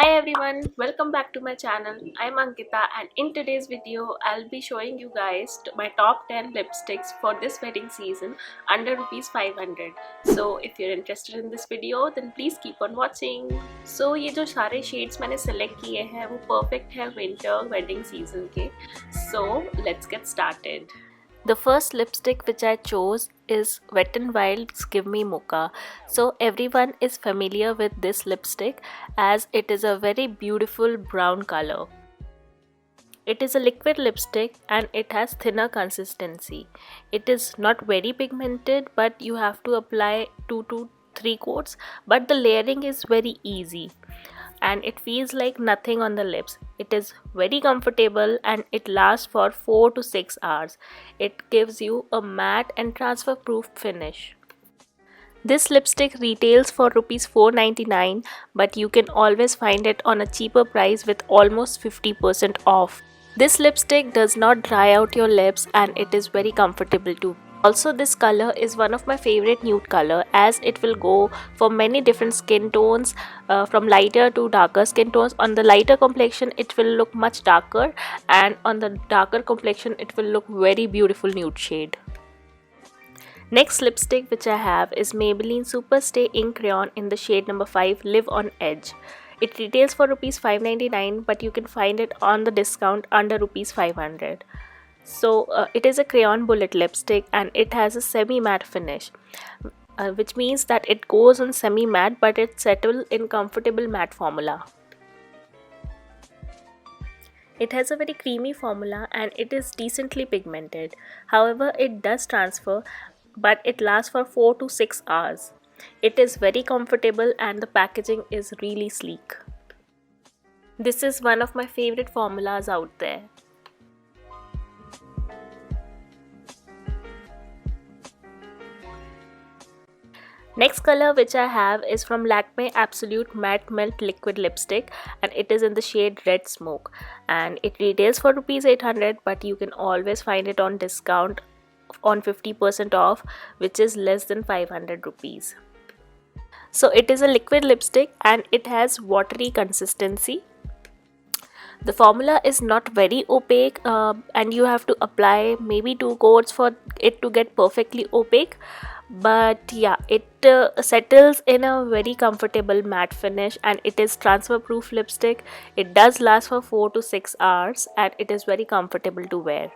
Hi everyone, welcome back to my channel. I'm Ankita and in today's video I'll be showing you guys my top 10 lipsticks for this wedding season under rupees 500. So if you're interested in this video then please keep on watching. So ये जो सारे shades मैंने select किए हैं वो perfect है winter wedding season के. So let's get started. The first lipstick which I chose is Wet n Wild's Give Me Mocha. So everyone is familiar with this lipstick as it is a very beautiful brown color. It is a liquid lipstick and it has thinner consistency. It is not very pigmented but you have to apply 2 to 3 coats, but the layering is very easy and it feels like nothing on the lips. It is very comfortable and it lasts for 4 to 6 hours. It gives you a matte and transfer proof finish. This lipstick retails for Rs 499, but you can always find it on a cheaper price with almost 50% off. This lipstick does not dry out your lips and it is very comfortable too. Also, this color is one of my favorite nude color as it will go for many different skin tones, from lighter to darker skin tones. On the lighter complexion it will look much darker and on the darker complexion it will look very beautiful nude shade. Next lipstick which I have is Maybelline Super Stay Ink Crayon in the shade number 5 Live on Edge. It retails for Rs 599 but you can find it on the discount under Rs 500. So it is a crayon bullet lipstick and it has a semi-matte finish, which means that it goes on semi-matte but it settles in comfortable matte formula. It has a very creamy formula and it is decently pigmented. However, it does transfer but it lasts for 4 to 6 hours. It is very comfortable and the packaging is really sleek. This is one of my favorite formulas out there. Next color which I have is from Lakme Absolute Matte Melt Liquid Lipstick and it is in the shade Red Smoke and it retails for Rs 800 but you can always find it on discount on 50% off, which is less than 500 rupees. So it is a liquid lipstick and it has watery consistency. The formula is not very opaque and you have to apply maybe 2 coats for it to get perfectly opaque. But yeah, it settles in a very comfortable matte finish and it is transfer proof lipstick. It does last for 4 to 6 hours and it is very comfortable to wear.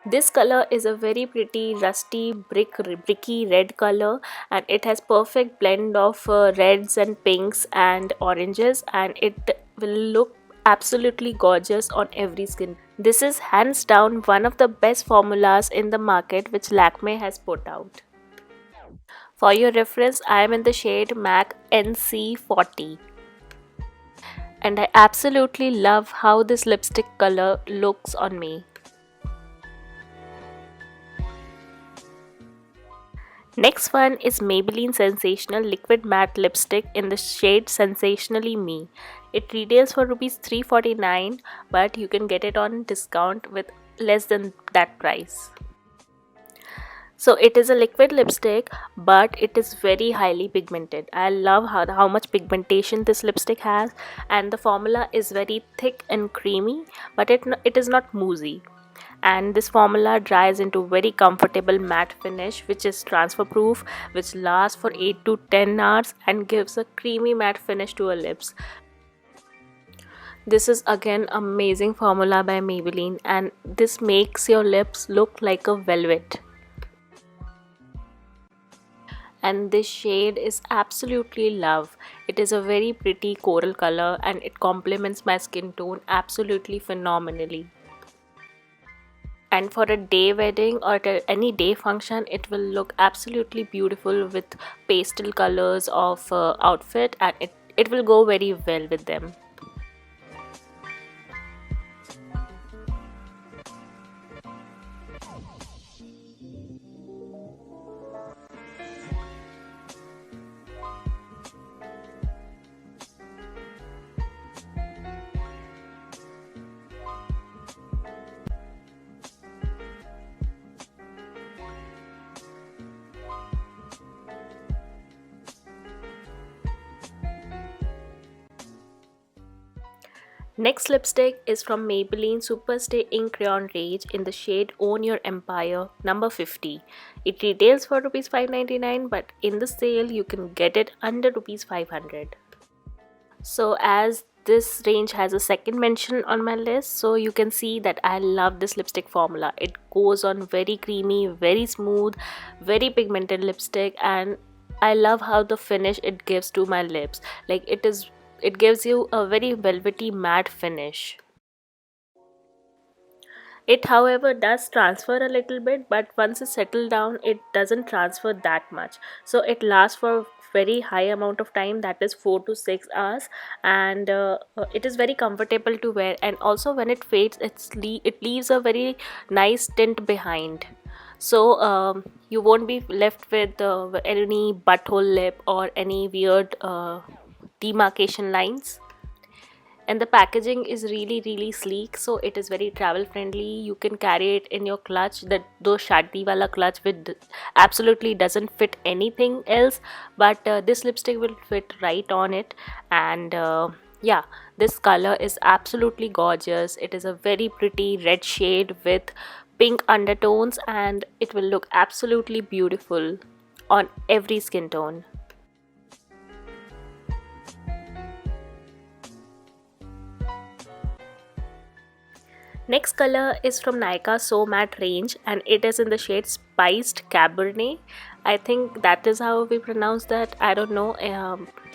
This color is a very pretty rusty bricky red color and it has perfect blend of reds and pinks and oranges and it will look absolutely gorgeous on every skin. This is hands down one of the best formulas in the market which Lakme has put out. For your reference, I am in the shade MAC NC40. And I absolutely love how this lipstick color looks on me. Next one is Maybelline Sensational Liquid Matte Lipstick in the shade Sensationally Me. It retails for Rs 349 but you can get it on discount with less than that price. So it is a liquid lipstick but it is very highly pigmented. I love how much pigmentation this lipstick has and the formula is very thick and creamy but it is not moussey. And this formula dries into very comfortable matte finish which is transfer proof, which lasts for 8 to 10 hours and gives a creamy matte finish to your lips. This is again amazing formula by Maybelline and this makes your lips look like a velvet. And this shade is absolutely love. It is a very pretty coral color and it complements my skin tone absolutely phenomenally. And for a day wedding or any day function, it will look absolutely beautiful with pastel colors of outfit and it will go very well with them. Next lipstick is from Maybelline Superstay Ink Crayon range in the shade Own Your Empire number 50. It retails for Rs 599, but in the sale you can get it under Rs 500. So as this range has a second mention on my list, so you can see that I love this lipstick formula. It goes on very creamy, very smooth, very pigmented lipstick, and I love how the finish it gives to my lips. Like it gives you a very velvety matte finish. It, however, does transfer a little bit, but once it's settled down, it doesn't transfer that much. So it lasts for very high amount of time, that is 4 to 6 hours, and it is very comfortable to wear. And also when it fades, it leaves a very nice tint behind. So you won't be left with any butthole lip or any weird demarcation lines. And the packaging is really sleek, so it is very travel friendly. You can carry it in your clutch, that those shadi wala clutch with absolutely doesn't fit anything else, but this lipstick will fit right on it. And yeah, this color is absolutely gorgeous. It is a very pretty red shade with pink undertones, and it will look absolutely beautiful on every skin tone. Next color is from Nykaa So Matte range, and it is in the shade Spiced Cabernet. I think that is how we pronounce that. I don't know.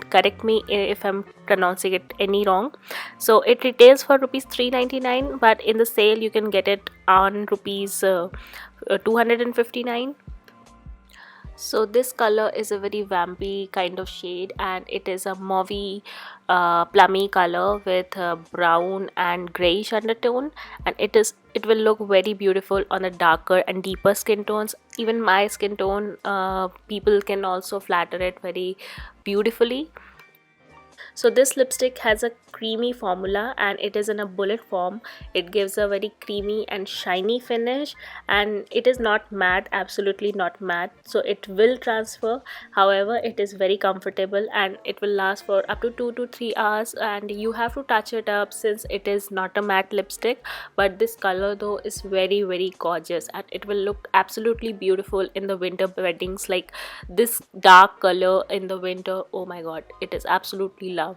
Correct me if I'm pronouncing it any wrong. So it retails for Rs 399, but in the sale you can get it on Rs 259. So this color is a very vampy kind of shade, and it is a mauvey plummy color with brown and grayish undertone, and it will look very beautiful on the darker and deeper skin tones. Even my skin tone, people can also flatter it very beautifully. So this lipstick has a creamy formula, and it is in a bullet form. It gives a very creamy and shiny finish, and it is not matte, absolutely not matte, so it will transfer. However, it is very comfortable and it will last for up to 2 to 3 hours, and you have to touch it up since it is not a matte lipstick. But this color though is very gorgeous, and it will look absolutely beautiful in the winter weddings. Like this dark color in the winter, oh my god, it is absolutely love.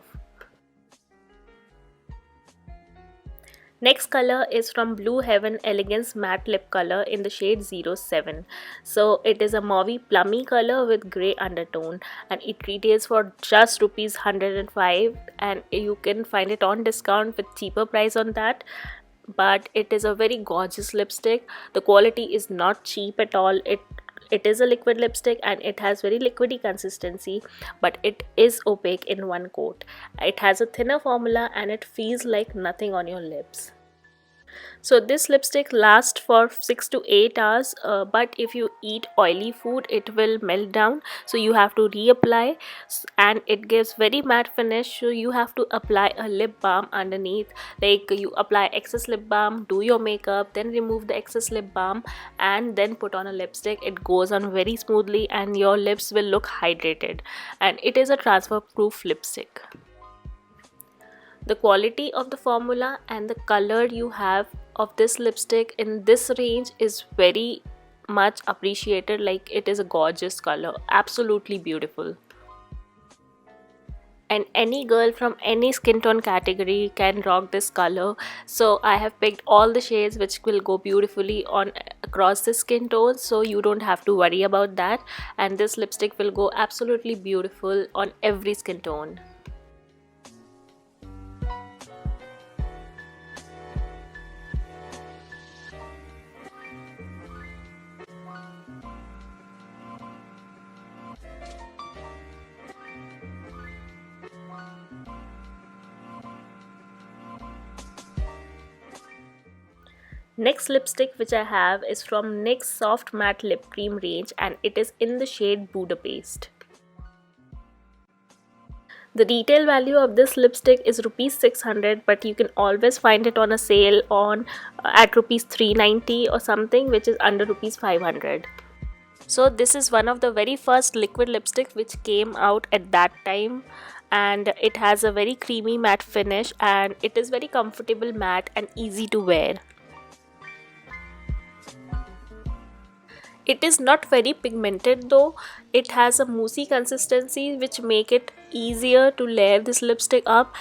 Next color is from Blue Heaven Elegance Matte Lip Color in the shade 07. So it is a mauvey plummy color with grey undertone, and it retails for just Rs 105, and you can find it on discount with cheaper price on that. But it is a very gorgeous lipstick. The quality is not cheap at all. It is a liquid lipstick, and it has very liquidy consistency, but it is opaque in one coat. It has a thinner formula, and it feels like nothing on your lips. So this lipstick lasts for 6 to 8 hours, but if you eat oily food it will melt down, so you have to reapply. And it gives very matte finish, so you have to apply a lip balm underneath. Like you apply excess lip balm, do your makeup, then remove the excess lip balm, and then put on a lipstick. It goes on very smoothly and your lips will look hydrated, and it is a transfer proof lipstick. The quality of the formula and the color you have of this lipstick in this range is very much appreciated. Like it is a gorgeous color, absolutely beautiful, and any girl from any skin tone category can rock this color. So I have picked all the shades which will go beautifully on across the skin tone, so you don't have to worry about that, and this lipstick will go absolutely beautiful on every skin tone. Next lipstick which I have is from NYX Soft Matte Lip Cream range, and it is in the shade Budapest. The retail value of this lipstick is Rs 600, but you can always find it on a sale on at Rs 390 or something, which is under Rs 500. So this is one of the very first liquid lipsticks which came out at that time, and it has a very creamy matte finish, and it is very comfortable matte and easy to wear. It is not very pigmented though. It has a moussey consistency which make it easier to layer this lipstick up.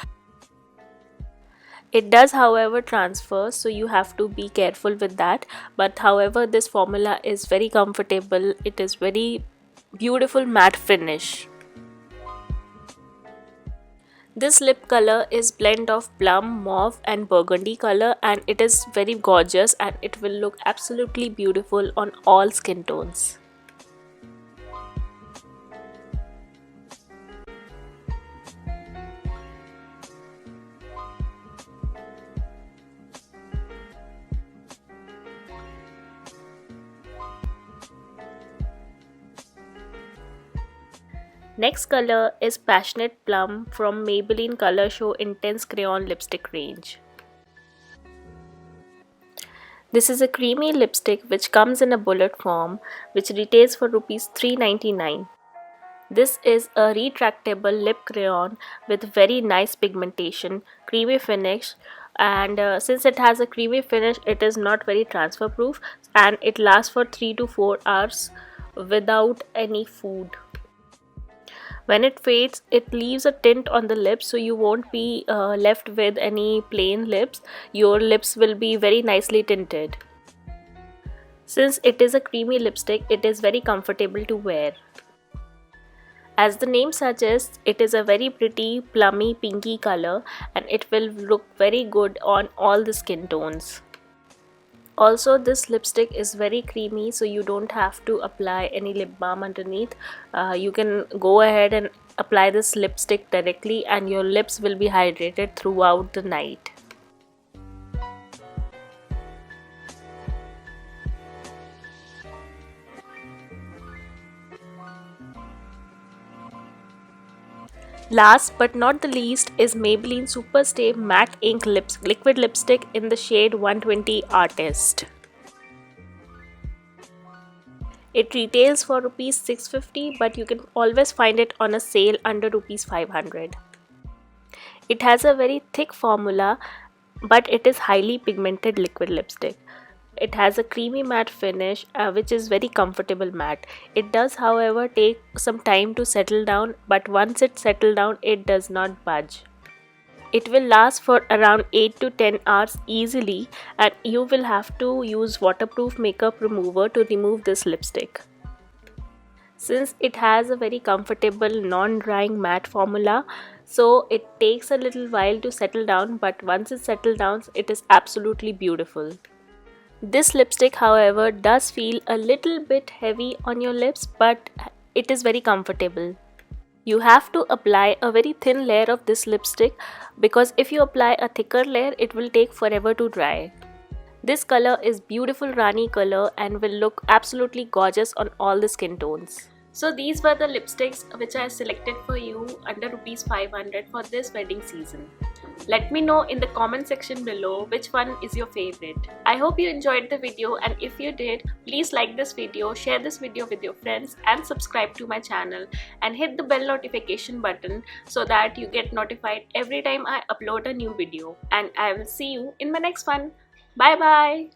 It does however transfer, so you have to be careful with that. But however, this formula is very comfortable. It is very beautiful matte finish. This lip color is blend of plum, mauve and burgundy color, and it is very gorgeous and it will look absolutely beautiful on all skin tones. Next color is Passionate Plum from Maybelline Color Show Intense Crayon Lipstick range. This is a creamy lipstick which comes in a bullet form, which retails for Rs 399. This is a retractable lip crayon with very nice pigmentation, creamy finish, and since it has a creamy finish, it is not very transfer proof and it lasts for 3 to 4 hours without any food. When it fades, it leaves a tint on the lips, so you won't be left with any plain lips. Your lips will be very nicely tinted. Since it is a creamy lipstick, it is very comfortable to wear. As the name suggests, it is a very pretty plummy pinky color and it will look very good on all the skin tones. Also, this lipstick is very creamy, so you don't have to apply any lip balm underneath. You can go ahead and apply this lipstick directly and your lips will be hydrated throughout the night. Last but not the least is Maybelline Superstay Matte Ink Liquid Lipstick in the shade 120 Artist. It retails for Rs 650, but you can always find it on a sale under Rs 500. It has a very thick formula, but it is highly pigmented liquid lipstick. It has a creamy matte finish which is very comfortable matte. It does however take some time to settle down, but once it settles down, it does not budge. It will last for around 8 to 10 hours easily, and you will have to use waterproof makeup remover to remove this lipstick. Since it has a very comfortable non-drying matte formula, so it takes a little while to settle down, but once it settles down, it is absolutely beautiful. This lipstick however does feel a little bit heavy on your lips, but it is very comfortable. You have to apply a very thin layer of this lipstick because if you apply a thicker layer, it will take forever to dry. This color is beautiful Rani color and will look absolutely gorgeous on all the skin tones. So these were the lipsticks which I selected for you under Rs 500 for this wedding season. Let me know in the comment section below which one is your favorite. I hope you enjoyed the video, and if you did, please like this video, share this video with your friends and subscribe to my channel and hit the bell notification button so that you get notified every time I upload a new video. And I will see you in my next one. Bye bye.